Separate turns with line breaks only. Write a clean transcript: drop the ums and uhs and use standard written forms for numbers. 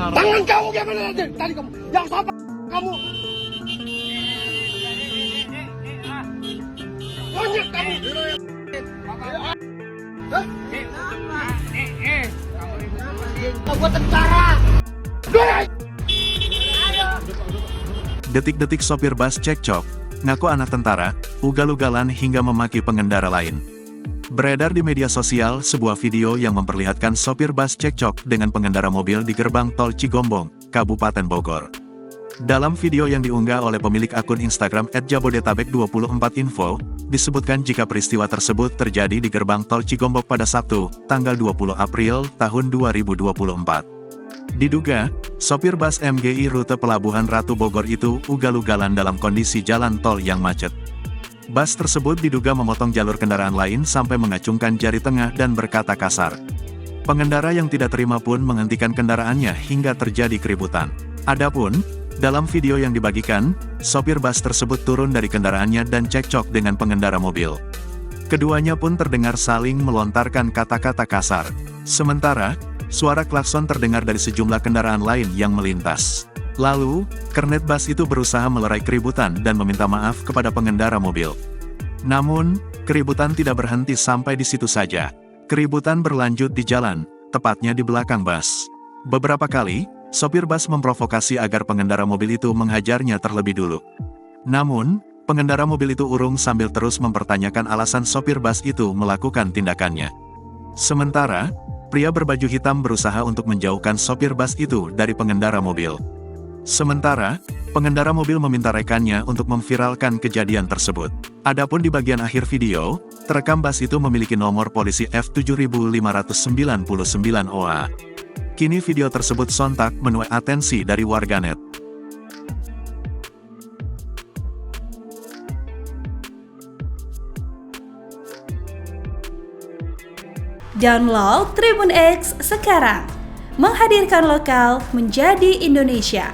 sarung.
Tangan kamu gimana tadi kamu? Yang siapa kamu? Monyet kamu. Hah? Gua tentara.
Detik-detik sopir bus cekcok, ngaku anak tentara, ugal-ugalan hingga memaki pengendara lain. Beredar di media sosial sebuah video yang memperlihatkan sopir bus cekcok dengan pengendara mobil di gerbang tol Cigombong, Kabupaten Bogor. Dalam video yang diunggah oleh pemilik akun Instagram @jabodetabek24info, disebutkan jika peristiwa tersebut terjadi di gerbang tol Cigombong pada Sabtu, tanggal 20 April tahun 2024. Diduga, sopir bus MGI rute Pelabuhan Ratu Bogor itu ugal-ugalan dalam kondisi jalan tol yang macet. Bus tersebut diduga memotong jalur kendaraan lain sampai mengacungkan jari tengah dan berkata kasar. Pengendara yang tidak terima pun menghentikan kendaraannya hingga terjadi keributan. Adapun, dalam video yang dibagikan, sopir bus tersebut turun dari kendaraannya dan cekcok dengan pengendara mobil. Keduanya pun terdengar saling melontarkan kata-kata kasar. Sementara, suara klakson terdengar dari sejumlah kendaraan lain yang melintas. Lalu, kernet bus itu berusaha melerai keributan dan meminta maaf kepada pengendara mobil. Namun, keributan tidak berhenti sampai di situ saja. Keributan berlanjut di jalan, tepatnya di belakang bus. Beberapa kali, sopir bus memprovokasi agar pengendara mobil itu menghajarnya terlebih dulu. Namun, pengendara mobil itu urung sambil terus mempertanyakan alasan sopir bus itu melakukan tindakannya. Sementara, pria berbaju hitam berusaha untuk menjauhkan sopir bus itu dari pengendara mobil. Sementara, pengendara mobil meminta rekannya untuk memviralkan kejadian tersebut. Adapun di bagian akhir video, terekam bus itu memiliki nomor polisi F7599 OA. Kini video tersebut sontak menuai atensi dari warganet.
Download Tribun X sekarang, menghadirkan lokal menjadi Indonesia.